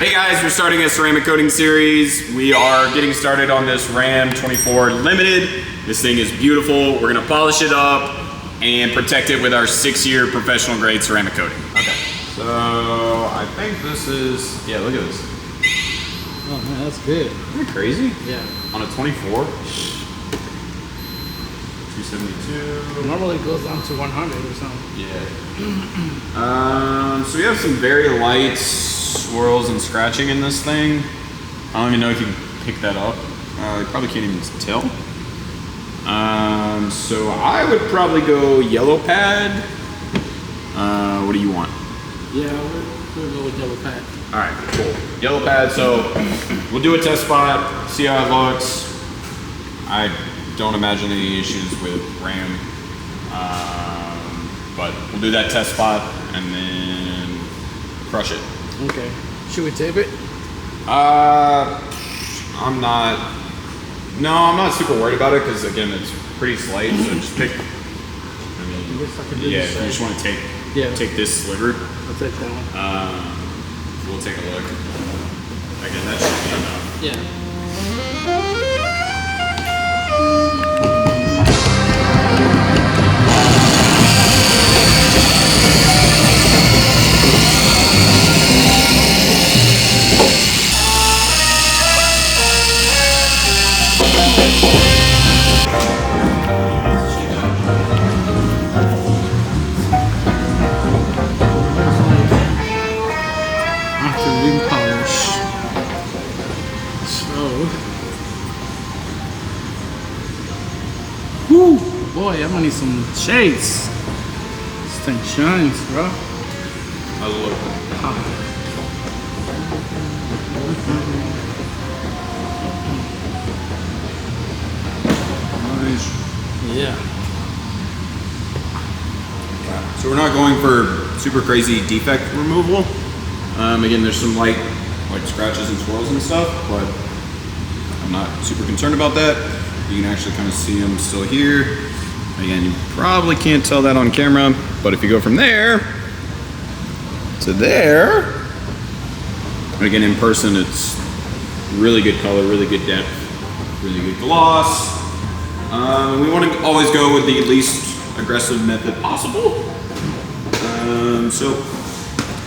Hey guys, we're starting a ceramic coating series. We are getting started on this Ram 24 Limited. This thing is beautiful. We're gonna polish it up and protect it with our 6-year professional grade ceramic coating. Okay, so I think this is, yeah, look at this. Oh man, that's good. Isn't that crazy? Yeah. On a 24. 272. Normally it goes down to 100 or something. Yeah. So we have some very light swirls and scratching in this thing. I don't even know if you can pick that up. You probably can't even tell. So I would probably go yellow pad. What do you want? Yeah, we'll go with yellow pad. All right, cool. Yellow pad. So we'll do a test spot, see how it looks. I don't imagine any issues with RAM, but we'll do that test spot and then crush it. Okay. Should we tape it? I'm not super worried about it because again it's pretty slight, so just pick. I mean, yeah, you just want to take this sliver. I'll take that one. We'll take a look. Again, that should be enough. Yeah. Woo! Boy, I'm gonna need some shades. This thing shines, bro. How's it look? Nice. Yeah. So we're not going for super crazy defect removal. Again, there's some light like scratches and swirls and stuff, but I'm not super concerned about that. You can actually kind of see them still here. Again, you probably can't tell that on camera, but if you go from there to there, again, in person, it's really good color, really good depth, really good gloss. We want to always go with the least aggressive method possible. So,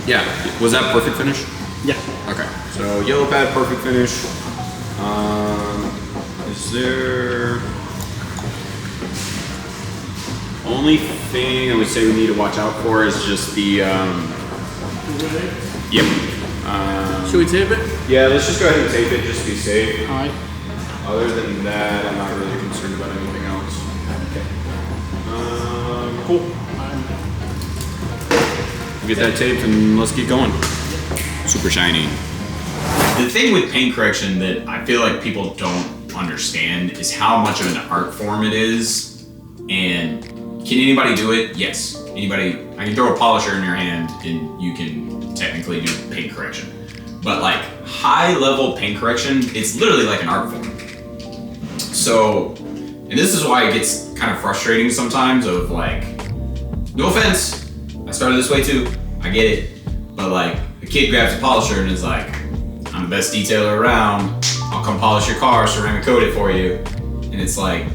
yeah, was that perfect finish? Yeah. Okay, so yellow pad, perfect finish. Is there... Only thing I would say we need to watch out for is just the, Yep. Should we tape it? Yeah, let's just go ahead and tape it, just to be safe. Alright. Other than that, I'm not really concerned about anything else. Okay. Cool. We'll get that taped and let's get going. Super shiny. The thing with paint correction that I feel like people don't understand is how much of an art form it is. And can anybody do it? Yes. Anybody, I can throw a polisher in your hand and you can technically do paint correction. But like high level paint correction, it's literally like an art form. So, and this is why it gets kind of frustrating sometimes of like, no offense, I started this way too, I get it. But like, the kid grabs a polisher and is like, I'm the best detailer around, I'll come polish your car, ceramic coat it for you. And it's like,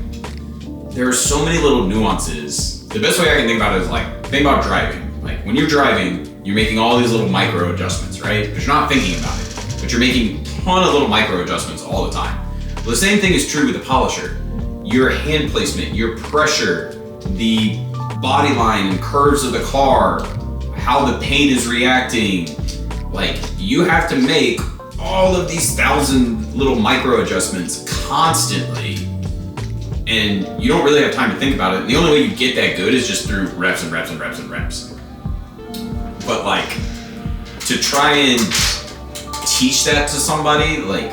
there are so many little nuances. The best way I can think about it is like, think about driving. Like when you're driving, you're making all these little micro adjustments, right? But you're not thinking about it. But you're making a ton of little micro adjustments all the time. Well, the same thing is true with the polisher. Your hand placement, your pressure, the body line and curves of the car, how the paint is reacting. Like you have to make all of these 1,000 little micro adjustments constantly. And you don't really have time to think about it. The only way you get that good is just through reps and reps and reps and reps. But like, to try and teach that to somebody, like,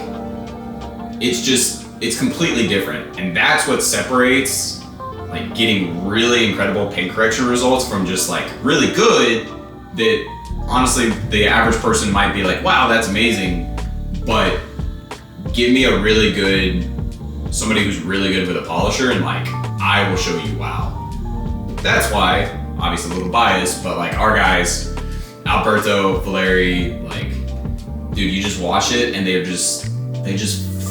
it's completely different. And that's what separates like getting really incredible paint correction results from just like really good that honestly the average person might be like, wow, that's amazing. But give me a really good, somebody who's really good with a polisher and like, I will show you wow. That's why, obviously a little biased, but like our guys, Alberto, Valeri, like dude, you just wash it and they just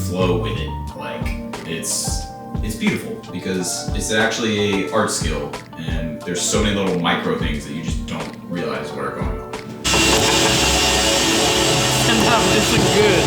flow with it. Like it's beautiful because it's actually a art skill, and there's so many little micro things that you just don't realize what are going on. And it's good.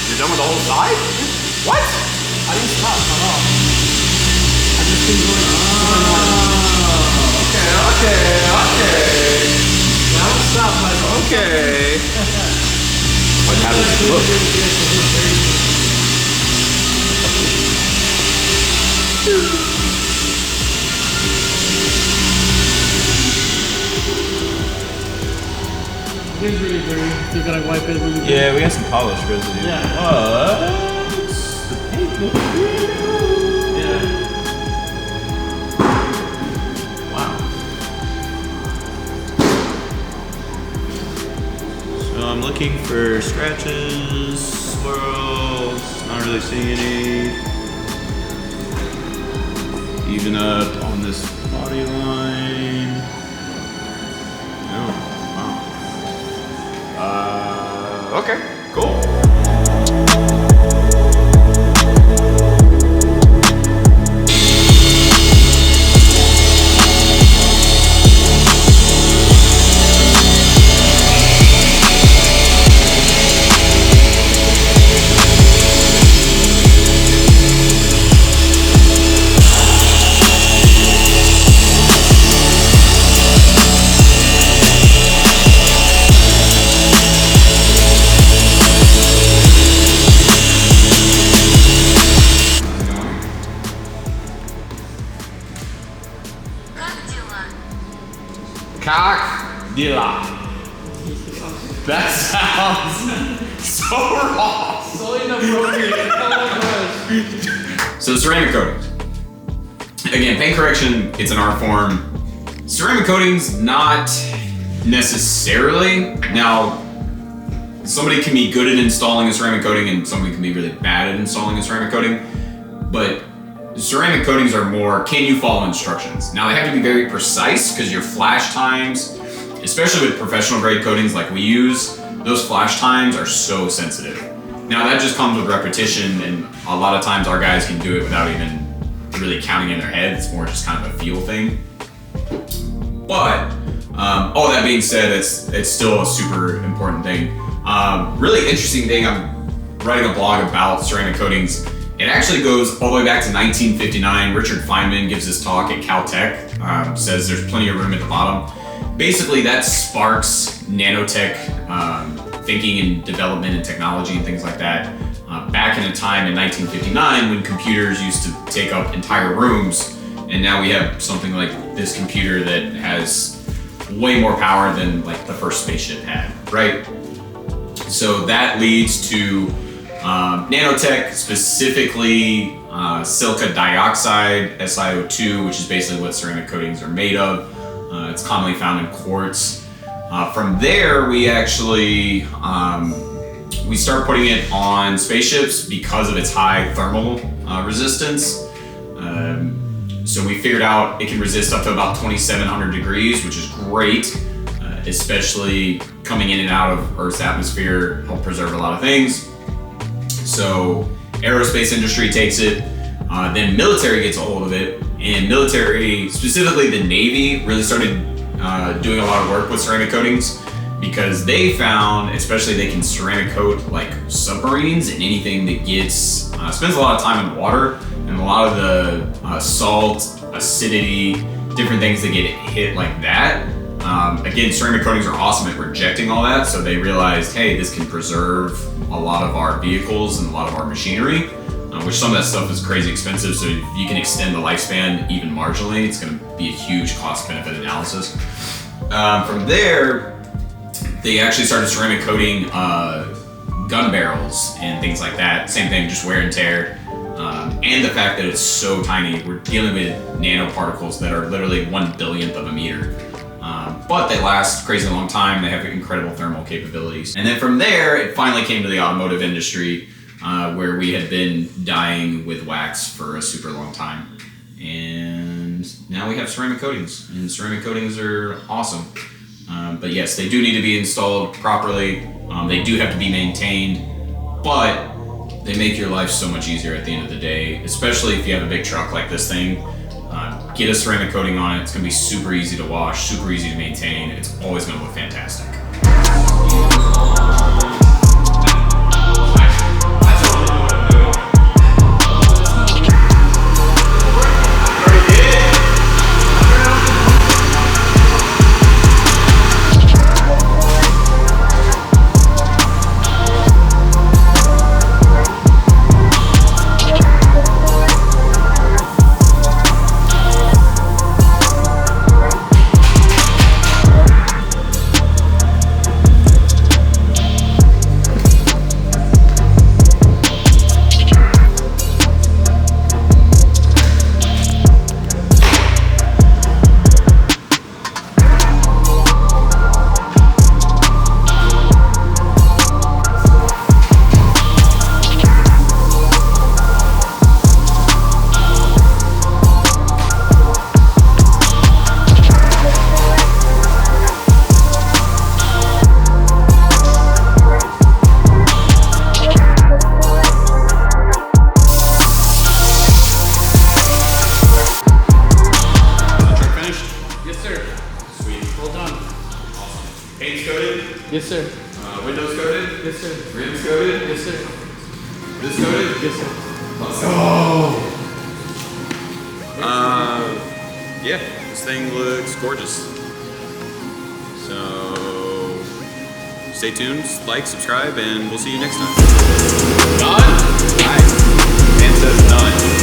You're done with the whole side? What? I didn't stop at all. I just been going Okay. I don't stop like Okay. What happened? Look. It is really dirty. You gotta wipe it really good. Yeah, we got some polish residue. Yeah. But the paint looks good. Yeah. Wow. So I'm looking for scratches, swirls, not really seeing any. Even up on this body line. No. Wow. Okay, cool. Cock-dilla. That sounds so wrong. So inappropriate. Oh my gosh. So ceramic coatings. Again, paint correction, it's an art form. Ceramic coatings, not necessarily. Now, somebody can be good at installing a ceramic coating and somebody can be really bad at installing a ceramic coating. But ceramic coatings are more, can you follow instructions? Now they have to be very precise because your flash times, especially with professional grade coatings like we use, those flash times are so sensitive. Now that just comes with repetition, and a lot of times our guys can do it without even really counting in their head. It's more just kind of a feel thing. But all that being said, it's still a super important thing. Really interesting thing, I'm writing a blog about ceramic coatings. It actually goes all the way back to 1959. Richard Feynman gives this talk at Caltech, says there's plenty of room at the bottom. Basically, that sparks nanotech thinking and development and technology and things like that. Back in a time in 1959 when computers used to take up entire rooms, and now we have something like this computer that has way more power than like the first spaceship had, right? So that leads to nanotech, specifically silica dioxide, SiO2, which is basically what ceramic coatings are made of. It's commonly found in quartz. From there, we actually we start putting it on spaceships because of its high thermal resistance. So we figured out it can resist up to about 2,700 degrees, which is great, especially coming in and out of Earth's atmosphere, help preserve a lot of things. So aerospace industry takes it, then military gets a hold of it, And military, specifically the Navy, really started doing a lot of work with ceramic coatings because they found, especially they can ceramic coat like submarines and anything that gets spends a lot of time in water, and a lot of the salt, acidity, different things that get hit like that. Again, ceramic coatings are awesome at rejecting all that, so they realized, hey, this can preserve a lot of our vehicles and a lot of our machinery, which some of that stuff is crazy expensive, so if you can extend the lifespan even marginally, it's going to be a huge cost-benefit analysis. From there, they actually started ceramic coating gun barrels and things like that. Same thing, just wear and tear. And the fact that it's so tiny, we're dealing with nanoparticles that are literally 1/1000th of a meter. But they last crazy long time. They have incredible thermal capabilities. And then from there, it finally came to the automotive industry, where we had been dyeing with wax for a super long time. And now we have ceramic coatings, and ceramic coatings are awesome. But yes, they do need to be installed properly. They do have to be maintained, but they make your life so much easier at the end of the day, especially if you have a big truck like this thing. Get a ceramic coating on it. It's gonna be super easy to wash, super easy to maintain. It's always gonna look fantastic. Paint's coated? Yes, sir. Windows coated? Yes, sir. Rims coated? Yes, sir. This coated? Yes, sir. Let's go! Yeah, this thing looks gorgeous. So stay tuned, like, subscribe, and we'll see you next time. Done? Nice. Man says done.